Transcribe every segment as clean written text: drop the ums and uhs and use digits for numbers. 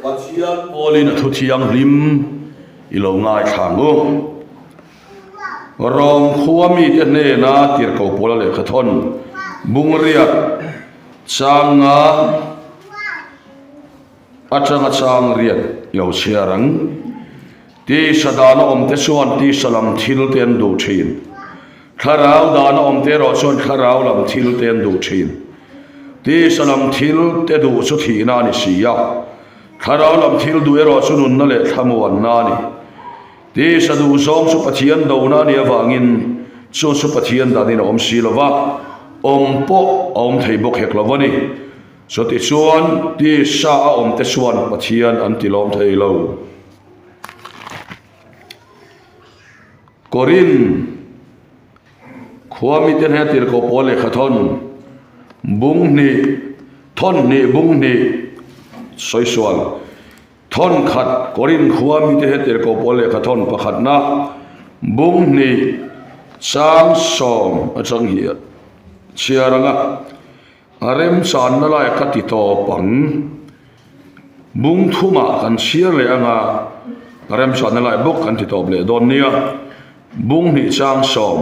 Pasian polin thu thiang lim ilo ngai thango rom khuami te ne na tir ko pola le khathon bungriat changa chang riat ilo chiarang ti sadana om te suan ti salam thil ten du thin kharau dana om te ro suan kharau lam thil ten du thin ti salam thil te du chu thina ni siya kharau lam thil du ero chunun na le thamuan na ni ti sadu zong su pathian do na ni awangin chu pathian da ni om silova om po om thei bok hek lovani so ti chuan ti sa om te suan pathian an ti lom thei lo korin khuami ten ha tir ko pole khathon bung ni thon ni bung ni soisual thon khat korin khuami te heter ko pole khathon pakhat na bung ni sang som achang hi chiaranga arem san na lai kati to pang bung thuma kan chiar le anga arem san na lai bok kan ti to ble don nia bung ni sang som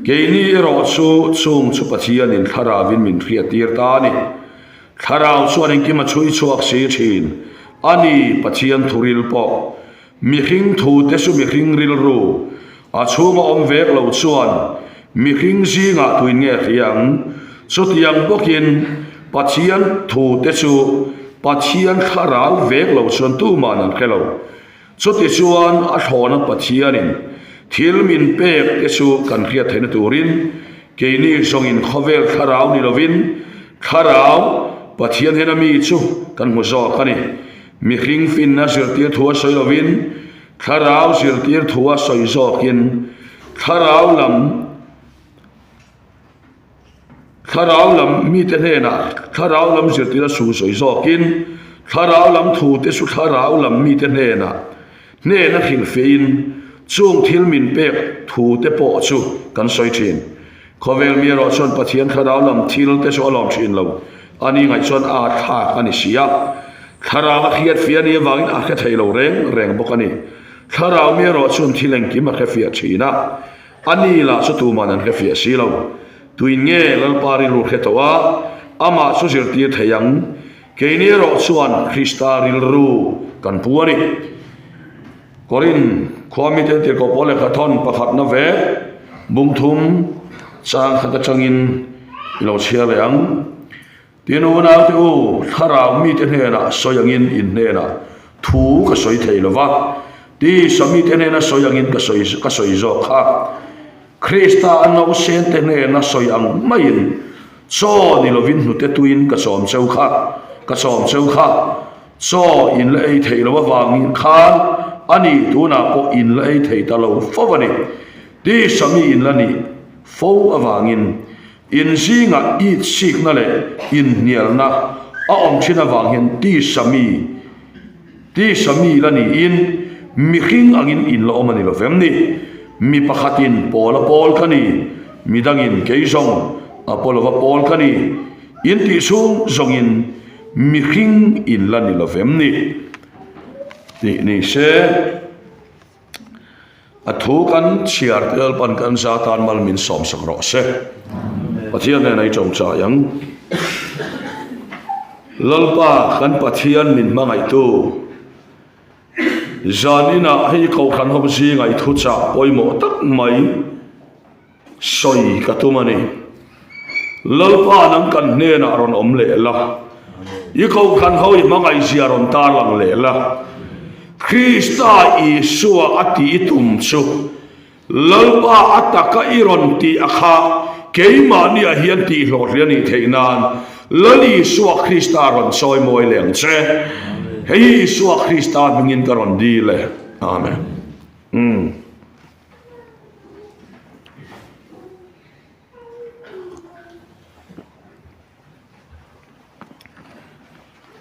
keini ro chu chung chu pathian in tharawin min thria tir ta ni tharau chuan in kima chui chuak si thin ani pathian thuril po mi hring thu te su mi hring ril ru a chunga om vek lo chuan mi hring zinga tuin nge riang chu tiang bokin pathian thu te su pathian tharau vek lo chuan tu man an khelo chu ti chuan a thona pathian in thil min pek te su kan khia theina turin keini songin khovel tharau ni lovin tharau pathian hena mi chu kan mu zo khani mi hring fin na zirtir thua soi lovin tharau zirtir thua soi zo kin tharau lam mi te hena tharau lam zirtir su soi zo kin tharau lam thu te su tharau lam mi te hena na khil fein chung thil min pek thu te po chu kan soi thin khovel mi ro chon pathian tharau lam thil te so lom thin lo ani ngai chon a tha ani sia tharawa khiat fiani wangin a kha thailo reng bokani tharau mi ro chon thileng ki ma kha fia thina ani la chu tu manan kha fia silo tuin nge lal pari ru khetowa ama chu zir ti thayang keini ro chuan kristaril ru kan puani korin khwami te tir ko pole khathon pakhat na ve bungthum chang khata changin ilo chia leang tinu na tu tharau mi te hena soyangin in hena thu ka soi theilova ti sami te hena soyangin ka soi zo kha krista anno sen te hena soyang main so ni lovin nu te tuin ka som cheu kha so in le ei theilova wangin khan ani tuna ko in le ei theita lo fowani ti sami in lani fo awangin in zinga I sik na le in nial na a om thina wang hen ti sami lani in mi hring angin in lo omani lo vemni mi pakhatin pol kani mi dangin keizong apolova pol kani in ti sung zongin mi hring in lani lo vemni ti ni se athu kan chiar tel pan kan zatan mal min som sakro se pathian nei chong cha yang lalpa kan pathian min mangai tu zanina hei kho khan hom si ngai thu cha poimo tak mai soi katumani lalpa nang kan ne na ron om le la I kho khan hoi mangai ziaron ta lang le la krista isua ati itum chu lalpa ataka iron ti akha keima ni a hian ti hlor riani theinan lali suwa krista ron soi moi leng che hei suwa krista mingin karon di le amen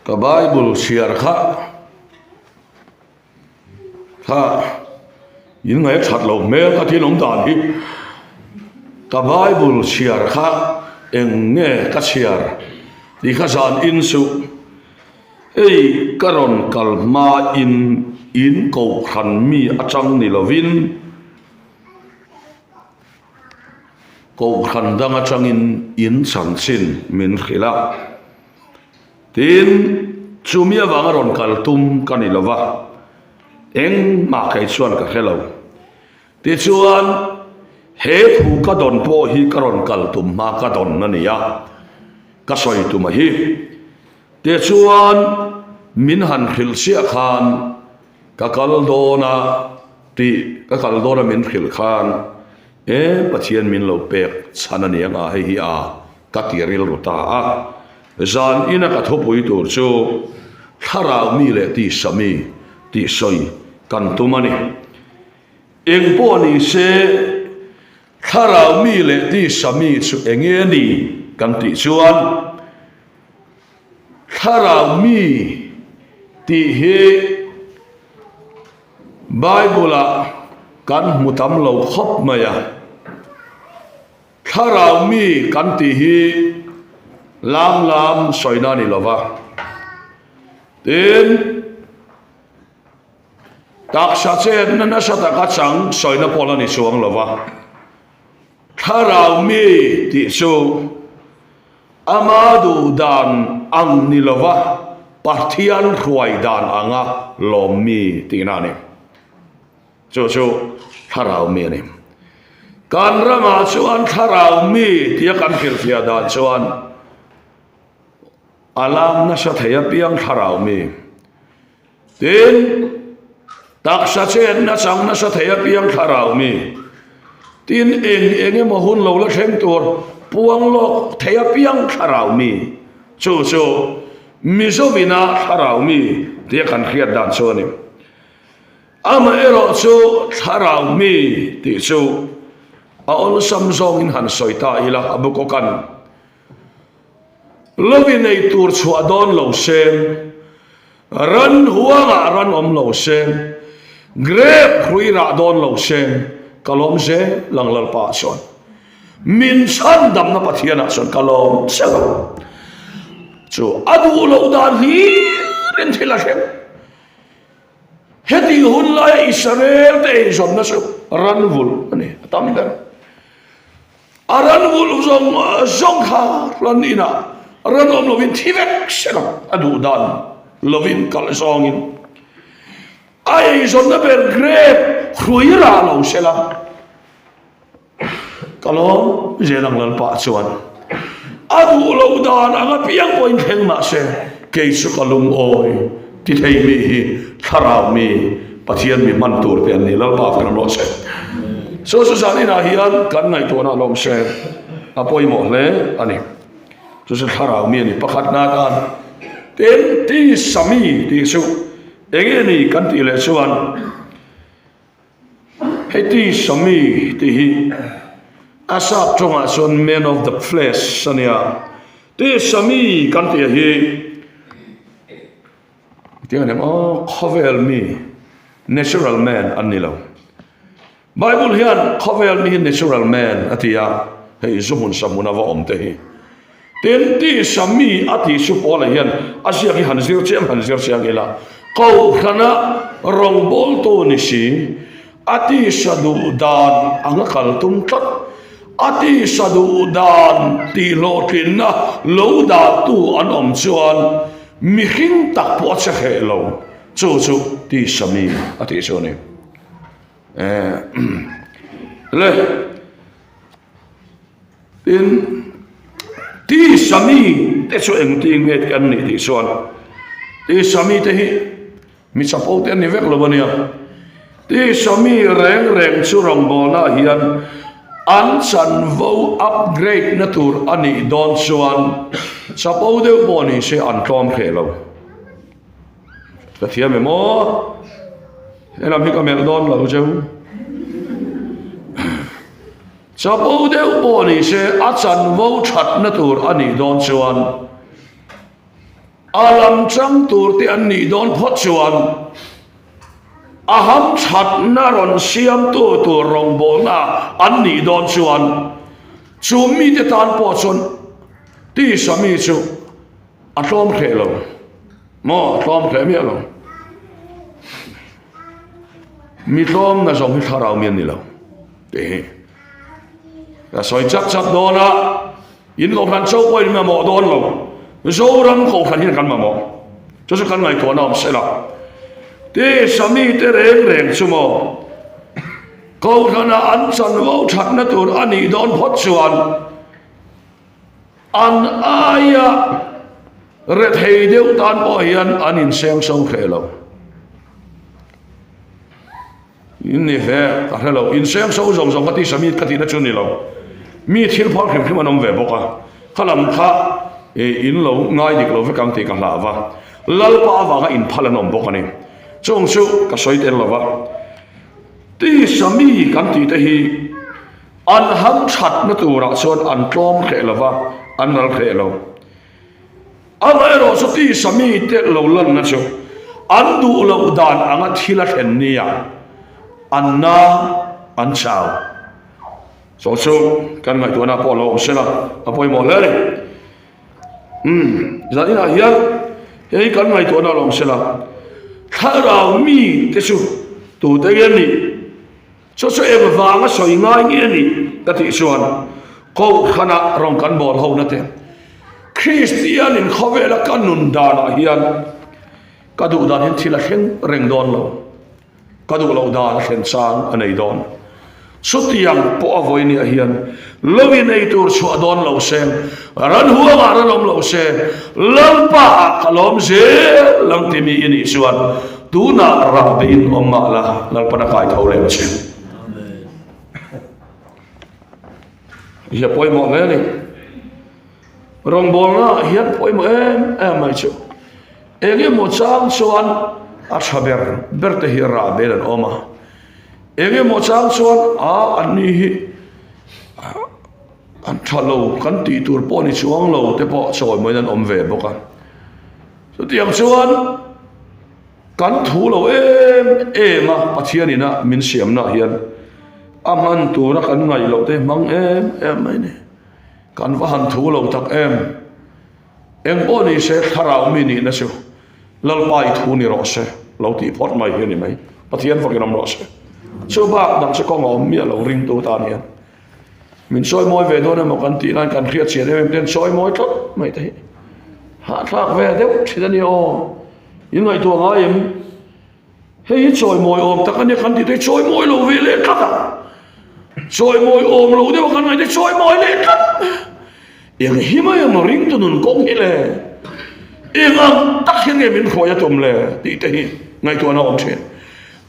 ka bible share kha yin ngai chat lo me ka thi long dan hi ka bible share kha eng nge ka share di kha zan in su ei karon kalma in ko khan mi atang ni lovin ko khan dang atangin in chan chin min khila tin chumia wangaron kaltum kanilova eng ma khai chuan ka hello ti chuan he thu ka don po hi karon kaltum ma ka don na niya ka soi tu ma hi ti chuan min han khil sia khan ka kal dona min khil khan pathian min lo pek chana nianga hi a ka tiril ruta a zan ina ka thopui tur chu tharau mi le ti sami ti soi kan tumani eng po ni se tharau mi le ti sami chu enge ni kan ti chuan tharau mi ti he Bible kan mutam lo khop maya tharau mi kan ti hi lam soina ni lova tin tak sa chen na sa ta ka chang soina pola ni chuang lova tharau mi ti chu amadu dan ang ni lova partian khuai dan anga lomi ti na ni chu tharau mi ni kan rama chuan tharau mi ti kan khir fia dan chuan alam na sa thaya piang tharau mi tin tak sa chen na chang na sa thaya piang tharau mi tin enge mohun lo la thleng tur puang lo thaya piang tharau mi chu mi so bina tharau mi ti kan khiat dan chuan ni ama ero chu tharau mi ti chu a ol samsong in han soita ila abukokan lovinei tur chua don lo sem ran huanga ran om lo sem grep khuira don lo sem kalom se langlal pa son min san dam na pathiana son kalom se chu adu lo dan hi ren thila sem heti hun la Israel te zon na so ranvul ani tamdan aranvul zong kha ranina ranom lovin thivek sela adu dan lovin kal songin ai zon na ber grep khuira lo sela kalom jelang lan pa chuan adu lo dan anga piang point theng ma se ke su kalum oi ti thei mi tharau mi pathian mi man tur pe ni lal pa kan lo se so sani na hian kan ngai to na lom se apoi mo le ani so tharau mi ni pakhat na kan ten ti sami ti su enge ni kan ti le chuan heti sami ti hi asap chonga son man of the flesh sania ti sami kan ti hi tiếng Anh cover me natural man anilo Bible hian cover me natural man atia hei zumun samuna wa omte hi ten ti sami ati su pola hian asia ki hanzir chem ila qau khana rong bol to ni si ati sadu dan anga kal tum tat ati sadu dan ti lo kinna lo da tu an om chuan mi khing tak po cha khelo chu ti sami ati so ni le in ti sami te so eng ti nget kan ni ti son ti sami te hi mi chapo te ni vek lo bania ti sami reng chu rong bona hian an chan vo upgrade na tur ani don chuan chapo de boni se an tom khelo ta thia me mo elam hi ka mel don lo jau chapo de boni se a chan vo that na tur ani don chuan alam chang tur ti ani don phot chuan aham chat na ron siam tu rong bona ani don chuan chu mi te tan po chon ti sami chu atlom khelo mò tôm khé miệng rồi mi tôm là giống như thà rau miên này lâu để là soi chắc chắc đó na in cầu khăn sâu quay mà mò đó lâu sâu lắm cầu khăn hiện căn mà mò cho số căn ngày tuần nào sẽ là thế sami thế rèn rèn số mò cầu khăn là ăn chân vào chặt na tuần ăn đi đón phật xuân ăn ai à rệt hay đều tan bỏ hiền ăn in xem sâu khé lâu in này về ta thấy lâu in xem sâu rồng rồng cái tí sami cái tí nó chôn này lâu mi thiên phật khiêm khiêm mà nông về bốc à khá làm khá in lâu ngay đi lâu với cam thì cả là va lal pa va in phala nom bốc này trong số cái soi tiền lâu va tí sami cam thì hi an ham chặt nó tu ra son an tom khé lâu va an nal khé lâu an ai rồi số tí sami tết lâu lần nó số an du lâu đàn an ăn thila khen nia an na an chào số căn ngày tuần nào bỏ lỡ sẽ là bỏ mỏ lên giờ đi nào hiền cái căn ngày tuần nào làm sẽ là thà rau mi cái số tụ tới cái này số em vàng cái sợi ngay cái này cái thị xuân câu khana rong căn bỏ hậu nè thế Christian in khâu về là căn nôn đà là hiền cái đủ đàn hiện thì là khen rèn đòn lâu cái đủ lâu đàn khen sang anh ấy đòn xuất tiang po voi ni hiền lovin ei tur chu adon lo sen ran huwa ma ran om lo se lampa kalom se lang timi ini suan tuna rabbin umma la lal pada kai thau le che amen ya poi mo le ni rong bol na hian poi mo em mai chu ege mo chang suan a chaber berte hi ra belan oma ege mo chang chuan an ni hi an thalo kan ti tur po ni chuang lo te po choi moi nan om ve boka so tiang chuan kan thu lo em a pathian ina min siam na hian aman tu ra kan ngai lo te mang em mai ne kan va han thu lo tak em po ni se tharau mi ni na chu lal pai thu ni ro se lo ti phot mai hi ni mai pathian va kinam ro se số bạc đằng sau con ốm miệng lẩu ring tô tan hiền mình soi môi về thôi mà cần tí nan cần khiết chuyện em tên soi môi tốt mày thấy hạ thạc về đấy chỉ là nhiều những ngày tuồng ai em hay soi môi ôm ta cần cần tí thấy soi môi lẩu về lên cắt à soi môi ôm lẩu đấy mà cần ngày soi môi lên cắt em hi mà em ring tô nun công như lệ em ăn tắc hiện em mình khỏi ya tôm lệ tí thấy ngày tuồng nó ôm chuyện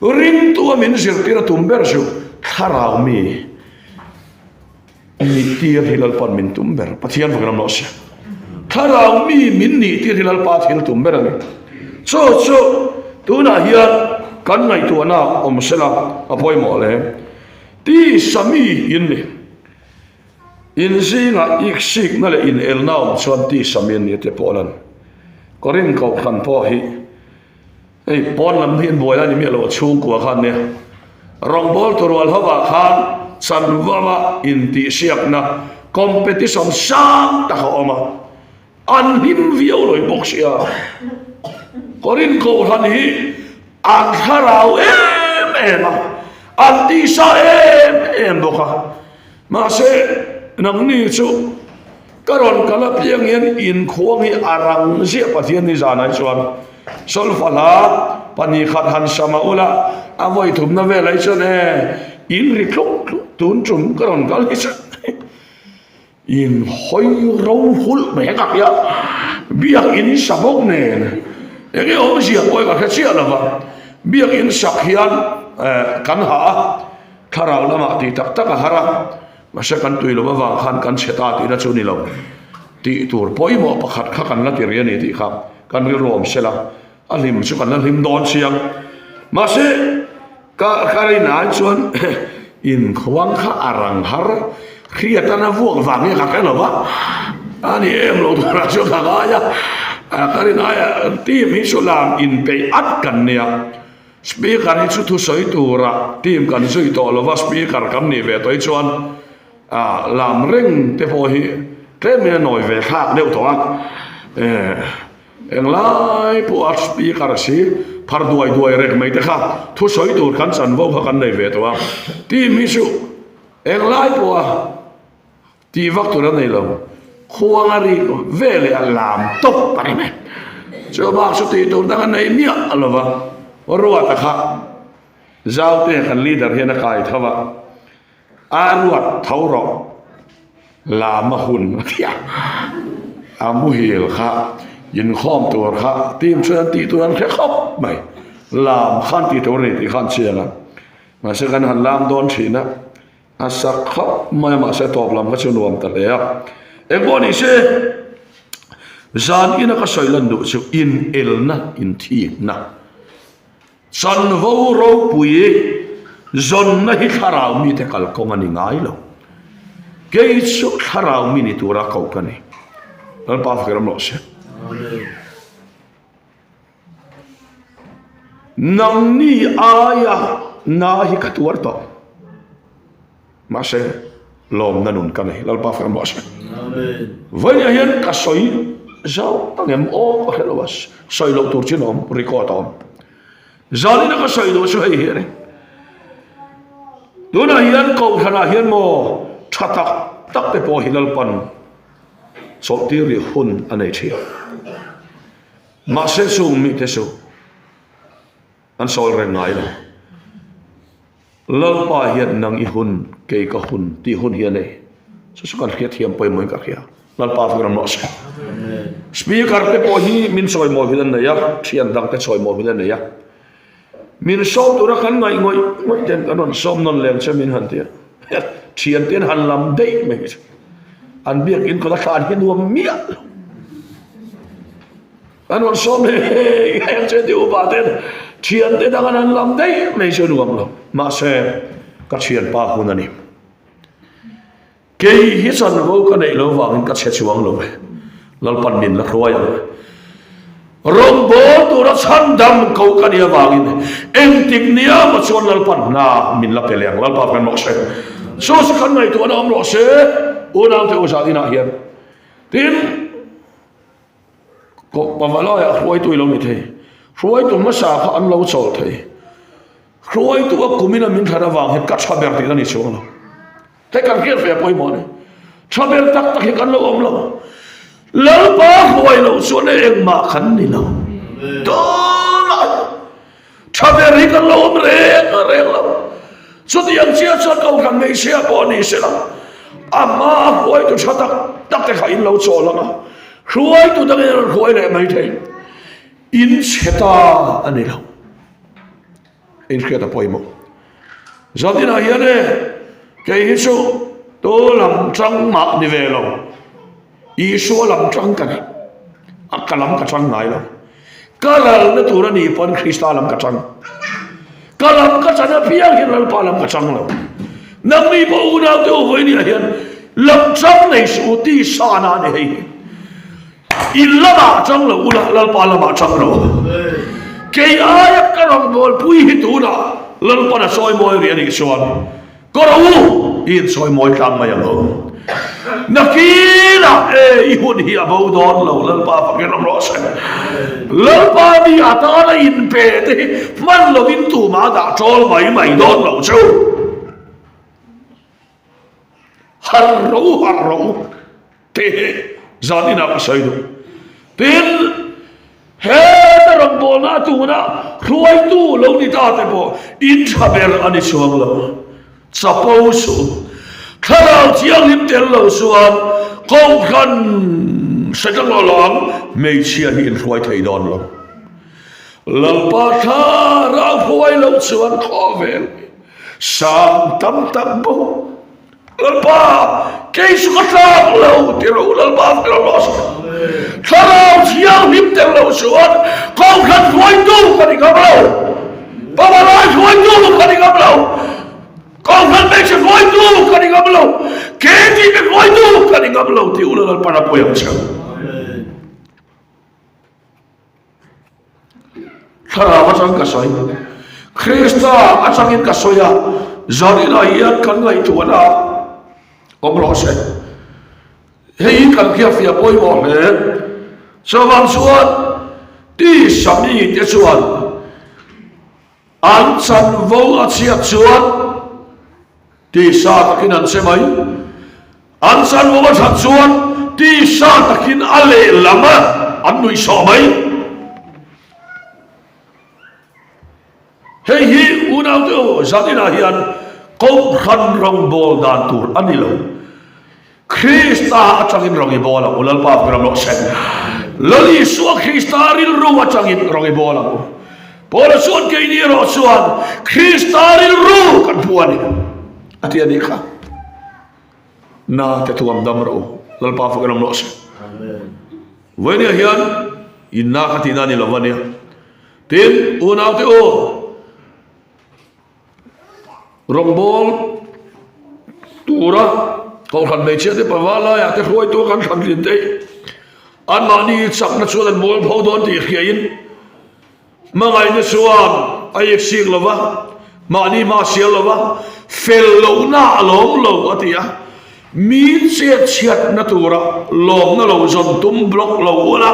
ring tua min sir tira tumber su kharau mi tir hilal pan min tumber pathian program lo se kharau mi min ni tir hilal pa thil tumber ani so tu na hian kan ngai tu na om sela apoi mo le ti sami in ni in singa iksik na le in el naum chuan ti samin ni te polan korin ko khan po hi ei pon lam hian boy la ni mi lo chung kwa khan ne rong bol turwal hawa khan san wawa in ti siap na competition sang ta oma an him viau loi boxia korin ko khan hi an kharau em an ti sa em boka ma se nang ni chu karon kala piang hian in khuang hi arang zia pathian ni zanai chuan sol fala pani khat han sama ula avoi thum na ve lai chane in ri klok tun chum karon kal hi in hoi ro hul me ka ya biak in sabok ne ege om sia koi ka khachia la ba biak in sak hian kan ha tharau lama ti tak tak hara masa kan tui lo ba khan kan cheta ti ra chu ni lo ti tur poi mo pakhat kha kan la ti rian ni ti kham kan ri rom sela alim chu kan lim don siang ma se ka ri na chuan in khwang kha arang har khiatana vuak wang ya ka lo ba ani em lo tu ra chu ka ga ya ka ri na ya ti mi su lam in pe at kan nia speaker ni chu thu soi tu ra tim kan soi to lo va speaker kam ni ve toi chuan làm ring te po hi thế mình nói về khác đều thôi eng lai pu at speaker si phar duai rek mai te kha thu soi tur kan chan vo kha kan nei ve to ti mi su eng lai pu ti vak tur nei lo khuang ari vele alam top pare me cho bak su ti tur da nei mi alova ruwa ta kha zau te kan leader hian kai thawa aruat thauro la ma hun tia amu hil kha yin khom tur kha tim chuan ti tuan khe khop mai lam khan ti tur ni ti khan chianga ma se kan han lam don thina asak khop mai ma se top lam ka chunuam ta le e boni se zan ina ka soilan du chu in elna in thi na san vo ro pui zon na hi kharau mi te kal kong ani ngai lo ke chu kharau mi ni tura kau kani al pa fikram lo se nang ni aya na hi katuar to ma se lom na nun kani lal pa fikram lo se amen vai hian ka soi zau tangem o ka helowas soi lo tur chinom record on zalina ka soi do so hei here dona hian ko thana hian mo thatak tak te po hilal pan so ti ri hun anei thia ma se su mi te su an sol re ngai lo lal pa hian nang I hun ke ka hun ti hun hian nei so kan khia thiam poi moi ka khia lal pa fikram lo se speaker te po hi min soi mo hian nei ya thian dang te soi mo hian nei ya min som tu ra kan ngai ngoi ten kan on som non leng che min han tia thian ten han lam dei me an biak in ko la khan hin nuam mia an on som he han che di upa ten thian te dang an lam dei me che nuam lo ma se ka thian pa hun ani ke hi san vo ka nei lo wang ka che chuang lo me lal pan min la khoi rong bo tu ra chan dam ko ka dia wangin em tik nia ma chon lal pan na min la peleng lal pa kan mo se so se kan nai tu na am lo se o na te o sa dina hian tin ko pa wala ya khoi tu lo ni the khoi tu ma sa kha an lo chol thei khoi tu ko kumina min thara wang he ka cha ber ti ni chong lo te kan kier fe poi mo ne cha ber tak tak kan lo om lo lal pa khoi lo so ne eng ma khan ni lo to cha ber ri kan lo om re lo so ti yang chia cha kau kan nei sia po ni se la ama khoi tu cha tak te kha in lo cho la khoi tu dang er khoi le mai the in cheta ani lo in cheta poi mo zadina hiane ke hisu to lam chang ma ni ve lo I so lam chang kan akalam ka chang ngai lo kalal na tura ni pon krista lam ka chang kalam ka chana piang hin lal pa lam ka chang lo nam ni bo una te o voi ni hian lam chang nei su ti sa na ni hei illa ma chang lo ula lal pa lam chang lo ke ay ka rong bol pui hi tu na lal pa na soi moi ri ni suan ko ro in soi moi tang ma yang lo nakila I hun hi abo don lo lal pa pakin ro sa lal pa ni ata na in pe te man lo in tu ma da chol mai don lo chu har ro te zani na sai do tin he ta ram bo na tu na ruai tu lo ni ta te bo in chaber ani suang lo suppose Karau tiang lim tel lo suan kau kan sedang lolong mei chia hin huai thei don lo lampa tha ra huai lo suan khovel sam tam bo lampa ke su ka lo ti lo lampa lo lo karau tiang lim tel lo suan kau kan huai tu ka ni ka lo pa ba lai huai tu ka ni ka lo kau kan make se voi tu kan ngam lo ke ti me voi tu kan ngam lo ti ulah para poyang chang khara macam ka soi krista achangin ka soya zarina ia kan ngai tu na om lo se hei kan kia fia poi mo le so van suan ti sami te chuan an chan vo a chia chuan ti sa takin an semai an chan vo a chan chuan ti sa takin ale lama an nui so mai hei hi unau te zatina hian ko khan rong bol dan tur anilo Krista atangin rongi bola ulal pa gram lo sen lali suak Krista ril ru atangin rongi bola bola suan ke ni ro suan Krista ril ru kan puani ati ani kha na te tuam dam ro lal pa gram lo sen amen wenia hian inna khatina ni lawania tin unau te o rong bol tura kau kan meja te pavala ya te khoi tu kan kan lin te an mani sak na chuan bol pho don ti khiain mangai na chuan ai sik lova mani ma sial lova fel lo na lom lo atia mi che chiat na tura lom na lo zon tum blok lo la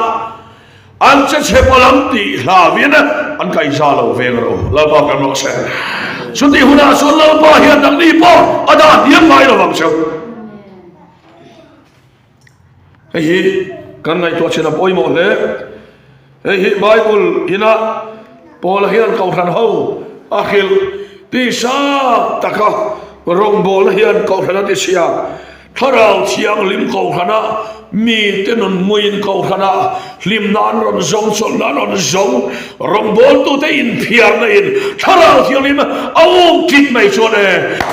an che che palam ti la viena an kai sa lo vel ro la ba kan lo se suti huna sun lo pa hian dang ni po ada hiam mai lo bang chau hei kan ngai to chena poi mo le hei bible ina pol hian kau than ho akhil ti sa taka rong bol hian kau thana ti sia tharau chiang lim kau thana mi tenon muin kau thana lim nan ron zong sol nan ron zong rong bol tu te in phiar na in tharau chiang lim au kit mai chone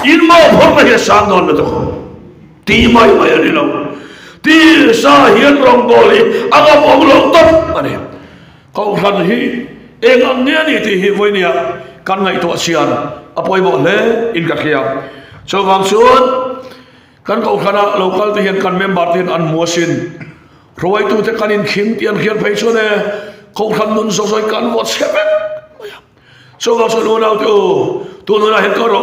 in mo phor mai sang don na to ti mai mai ani lo ti sa hian rong boli aga bong lo tot ani kau than hi engam ne ni ti hi voinia kan ngai to sian apoi bo le in ka khia so wang chuan kan kau khana local te hian kan member ten an muasin roi tu te kan in khing tian khian phei chone kau khan nun so soi kan wat sepen so wang chuan unau tu nuna hen ko ro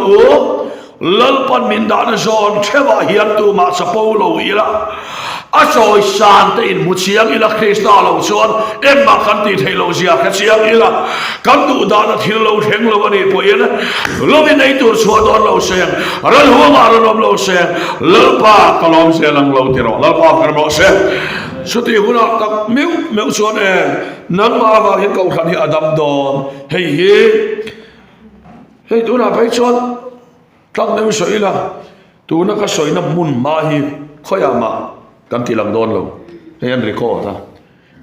lal pan min dan zon theva hian tu ma sapo lo ila asoi san te in muchiang ila Krista lo chuan emma kan ti thei lo zia ka chiang ila kan tu dan thil lo theng lo ani poin lo min nei tur chuan don lo sen ral huwa ma ron lo sen lal pa kalom se lang lo ti ro lal pa kan lo sen suti huna tak meu chuan nang ma ba hin kau khan hi adam don hei tu na pai chuan tak nem soi la tu na ka soi na mun ma hi khoya ma kan ti lang don lo he an record ta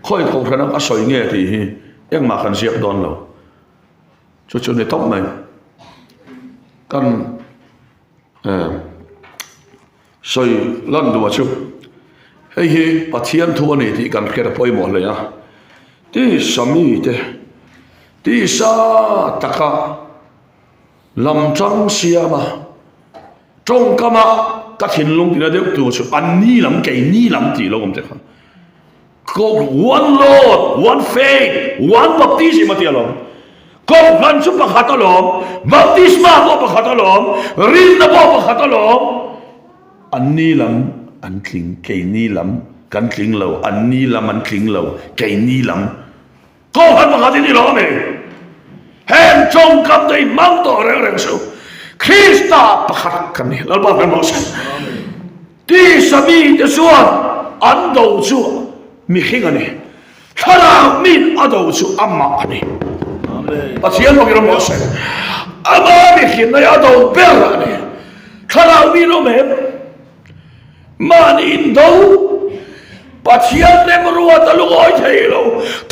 khoi kong thana a soi nge ti hi eng ma kan siak don lo chu ne top mai kan soi lan du chu hei hi pathian thu ni ti kan khera poi mo le ya ti sami te ti sa taka lam chang siama trong kama ka thin lung tina deuh tu chu an ni lam ke ni lam ti lo om te kha ko one lord one faith one baptism atialom ko ban chu pakhatalom baptisma ko pakhatalom rin na ko pakhatalom an ni lam an kling ke ni lam kan kling lo an ni lam an kling lo ke ni lam ko han pakhatin ni lo me hen trong kam dei mang to reng so Krista pakhat kan ni lalba kan mo sen ti sami te suan an do chu mi khing ani thara min ado chu amma ani amen pathian mo kiro mo sen ama mi khin na ado ber ani thara mi no me man in do pathian ne ruwa ta lu oi thelo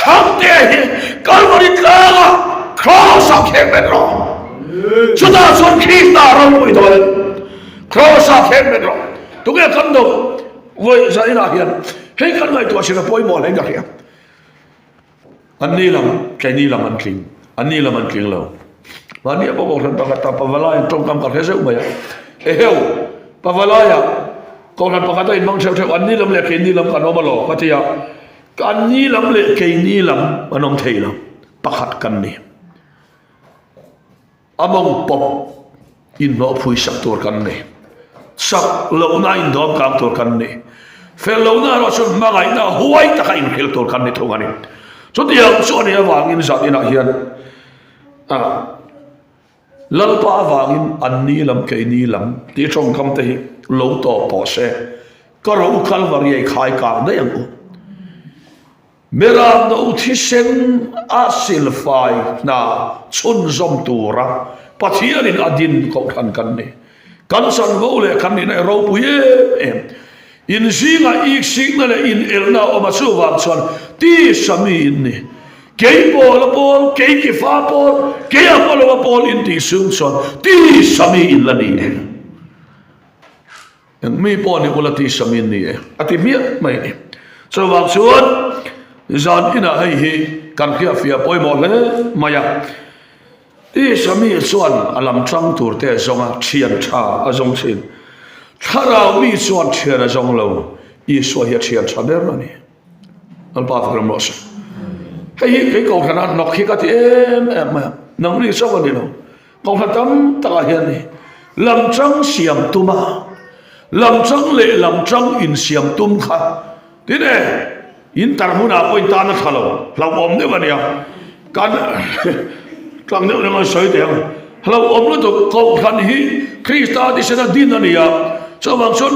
thang te kalvari ka cross of heaven ro chuta son Krista ron oi do cross of heaven ro tu ge kan do voi sa ina hian hei kan ngai to sina poi mo le ga hian an ni lam ke ni lam an kling lo wani abo ko ran pakata pavala in tong kam ka hese u ya e heu pavala ya ko ran pakata in mang theu an ni lam le ke ni lam kan o ma lo patia kan ni lam le ke ni lam anom thei lo pakhat kan ni among pop in no phui sak tur kan ni sak lo na in dom kam tur kan ni fel lo na ro chun ma ngai na huai ta in khel tur kan ni thong ani cho tiang cho ne wangin zat ina hian lalpa wangin anni lam ke ni lam ti chong kam te lo to po se ka ro kalvari khai ka na yang u mera no thi sen asil fai na chun zom tura pathian in adin ko khan kan ni kan san vo le kan ni na ro pu ye em in zinga ik signal in elna o ma chu wang chon ti sami in ni kei pol kei ki fa pol kei apolo pol in ti sung chon ti sami in la ni yang mi pon ni ula ti sami ni ati mi mai ni so wang chuan zan ina hai hi kan khia fia poi mo le maya ti sami chuan alam trang tur te zonga chian tha a zong chin tharau mi chuan thian a zong lo I so hi chian tha ber ni al pa gram los hei cái cầu thằng ăn nọc khi cái em mà nông đi sao vậy đâu cầu thằng tắm ta hiện này làm trăng xiêm tum à làm trăng lệ làm trăng in xiêm tum khá thế này in tar muốn nào in ta nó thà lâu lâu ôm đấy mà nè can trăng nếu nó soi tiền lâu ôm nó tụ cầu thằng hi Krista đi sẽ đi nó nè cho bằng số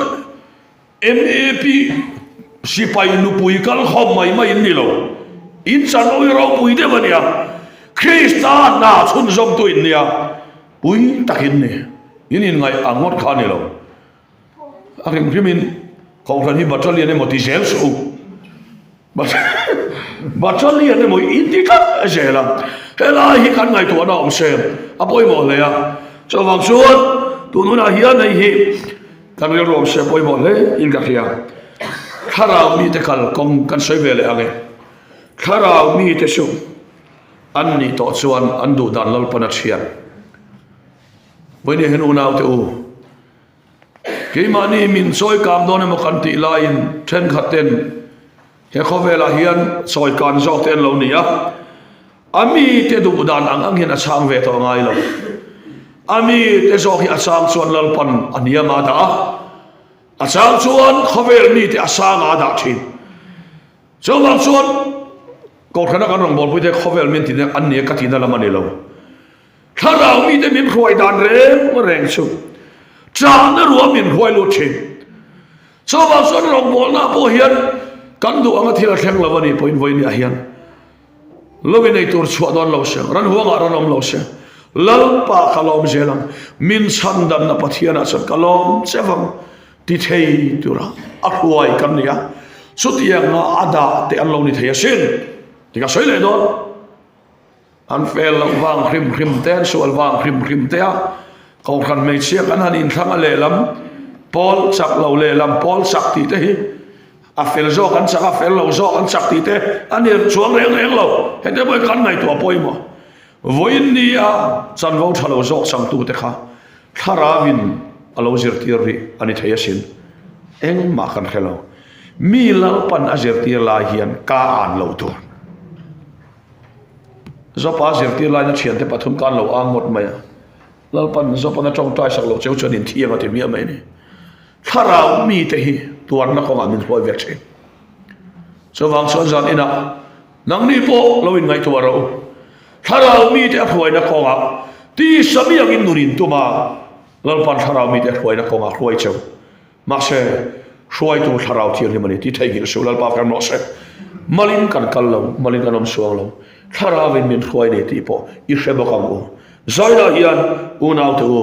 MAP si pai nu pui kal khom mai in đi lâu in san oi ro pui de mania Krista na chun zom tu in nia pui takin ni in ngai angot kha ni lo akim primin ko ran hi battalion e motizel su battalion e mo indika jela hela hi kan ngai to na om sem apoi mo le ya cho wang suan tu nu na hian nei hi kan ri rom se poi mo le in ga khia kharau mi te kal kong kan soi vele age kharau mi te su an ni to chuan an du dan lal pana thian boini hen unau te u ke mani min soi kam don mo kan ti lain then khaten he khovela hian soi kan zo ten lo nia ami te du dan ang hian a chang ve to ngai lo ami te zo hi a chang chuan lal pan ania ma da a chang chuan khovel mi te asang ada thin so wang chuan ko khana kan rong bol pui te khovel min tin an ne ka tin la mani lo tharau mi te min khoi dan reng chu cha na ruwa min khoi lo thin so ba son rong bol na po hian kan du anga thila thleng lawani point voi ni a hian lowi nei tur chhuat don lo se ran huanga ran om lo se lal pa kalom zelang min sandan na pathiana chan kalom chewang ti thei tura akhwai kan nia sutiang na ada te an lo ni thei sin tika soi le don an fel wang khrim ten so wang khrim te a ko khan me chia kan han in thang le lam pol chak lo le lam pol sak ti te hi a fel zo kan chak a fel lo zo kan chak ti te an ir chuang reng lo he te boy kan ngai to poi mo voin ni a chan vo thalo zo sang tu te kha tharawin alo zir tir ri ani thei sin eng ma kan khelo mi lal pan a zir tir la hian ka an lo tu zo pa zir tir la na thian te pathum kan lo ang mot mai lal pan zo pa na chong tai sak lo cheu chuan in thiang ati mi mai ni tharau mi te hi tuan na ko min hoi vek che so wang son zan ina nang ni po lo in ngai tu ro tharau mi te hoi na ko nga ti sami ang in nurin tu ma lal pan tharau mi te hoi na ko nga hoi cheu ma se hoi tu tharau thian ni mani ti thai gi so lal pa kan no se malin kan kal lo malin kan om suang lo tharawin min hoi ne ti po I shebo kam o zaina hian unau te o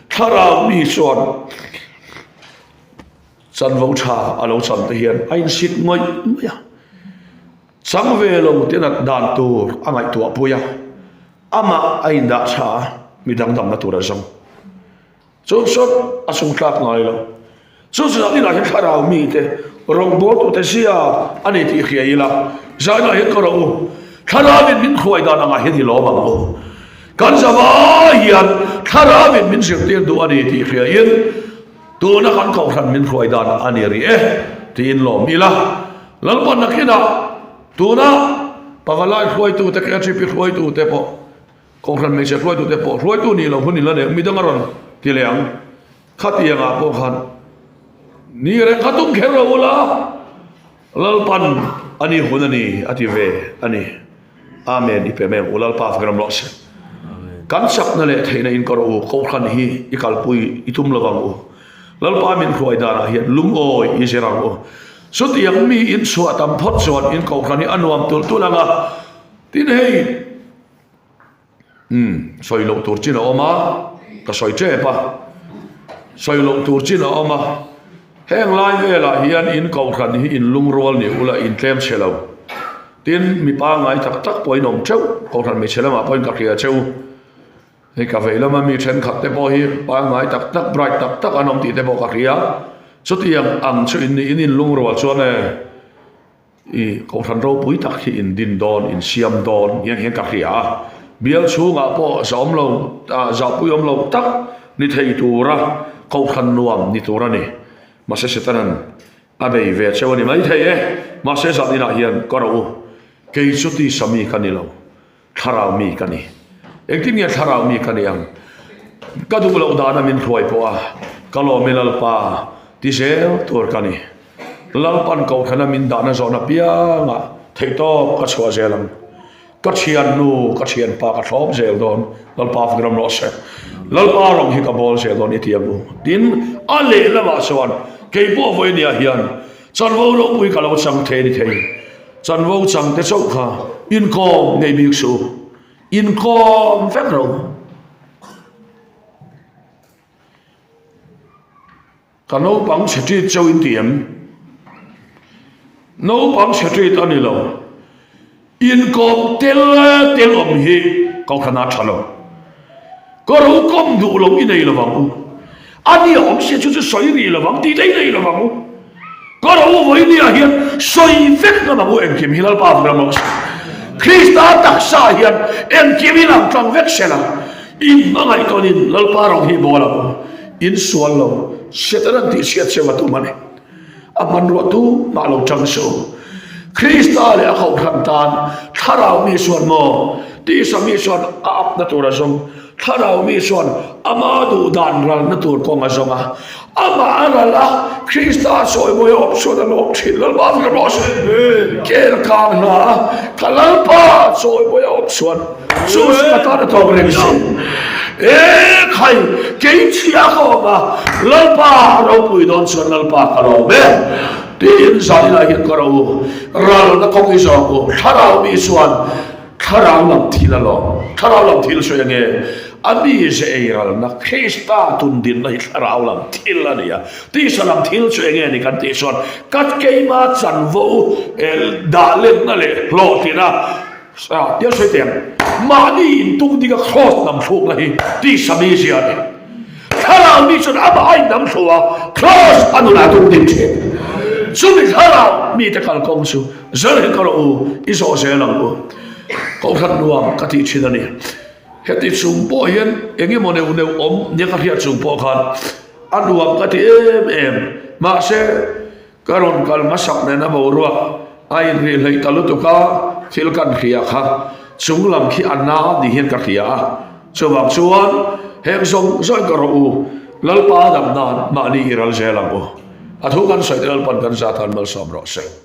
tharau mi son chan vo tha alo chan te hian ain sit ngoi ya chang ve lo te na dan tu angai tu apuya ama ain da cha mi dang dam na tu ra zong so asung klak ngai lo so ni la tharau mi te rong bo tu te sia ani ti khia ila zaina he ko ro tharawin min khoi da na he di lo ba mo kan zawa hian tharawin min sir tir du ani ti khia yin tu na kan ko khan min khoi dan ani ri tin lo mila lalpan na kina tu na pavalai khoi tu te ka chi pi khoi tu te po ko khan me se khoi tu te po khoi tu ni lo hun ni la ne mi dang ron ti leang khati nga po khan ni re khatum khero la lalpan ani hunani ati ve ani amen ipemem ulal pa gram lo se kan sak na le theina in karo ko khan hi ikalpui itum lawang o lal pa min khoi dara hian lum oi i serang o sut yang mi in so atam phot zon in ko khan hi anuam tul tulanga tin hei soi lo tur chin oma ka soi che pa soi lo tur chin oma heng lai vela hian in ko khan hi in lung rol ni ula in tlem chelo tin mi pa ngai tak tak poinom cheu ko khan mi chelama poin ka khia cheu hei ka veila ma mi then khat te po hi pa ngai tak tak bright tak tak anom ti te po ka khia chutiang ang chu in lung rol chuan i ko khan ro pui tak hi in din don in siam don yang hen ka khia bial chunga po zom lo za puyom lo tak ni thei tura ko khan nuam ni tura ni ma se setanan abei ve chewani mai thei ma se za dina hian ko ro ke chuti sami kanilo tharau mi kani engtin ya tharau mi kani ang kadu lo dana min khoi po a kalo melal pa ti sel tur kani lalpan ko khana min dana zona pianga thei to ka chwa zelang ka chian nu ka chian pa ka thom zel don lalpa gram lo se lalpa rong hi ka bol zel don itiabu tin ale lawa swan ke po voi nia hian chanwo lo pui ka lo chang the ni thei chanwo chang te chok kha in kom nei bi su in kom vek ro ka no pang cheti chau in tiam no pang cheti ani lo in kom tel om hi ko khana thalo ko ro kom du lo in nei lo wang ani om se chu soi ri lo wang ti dei nei lo wang ko ro voi ni a hian soi vek na ma em kim hilal pa gram lo Krista tak sa hian em kim hilang tang vek sela in mangai ko nin lal pa rong hi bola in sual lo setaran ti siat se watu mane aman ro tu ma lo chang so Krista le a khau tham tan tharau mi suan mo ti sami suan ap na tura song tharau mi suan ama du dan ral na tur ko nga zonga ama ala Krista soi mo yo so da lo thil lal ba ga ro se ker ka na kalal pa soi mo yo suan sus ka ta da to reng sin khai ke chia ko ba lal pa ro pui don suan lal pa ka ro be tin sai la hian ko ro ral na ko ki so ko tharau mi suan tharau lam thil lo tharau lam thil so yang ami se ral na Krista tun din na tharau lam thil ania ti salam thil so yang ni kan ti son kat ke ma chan vo el dalen na le lo ti na sa dia so tem ma ni tung di ka cross nam phuk na hi ti sami sia ni tharau mi son aba ai nam so cross anu la tung din che sumi tharau mi te kal kong su zel he kal u iso se lang u ko khat nuam ka ti china ni heti chung po hian engi mo neu om nya ka hria chung po khan anuam ka ti em ma se karon kal masak ne na bo ruwa ai ri lei talu tu ka thil kan khia kha chung lam khi anna di hian ka khia chuwang chuan heng song zoi ka ro u lalpa dam nan ma ni iral zelang u athu kan sai lalpan kan sa than mal som ro se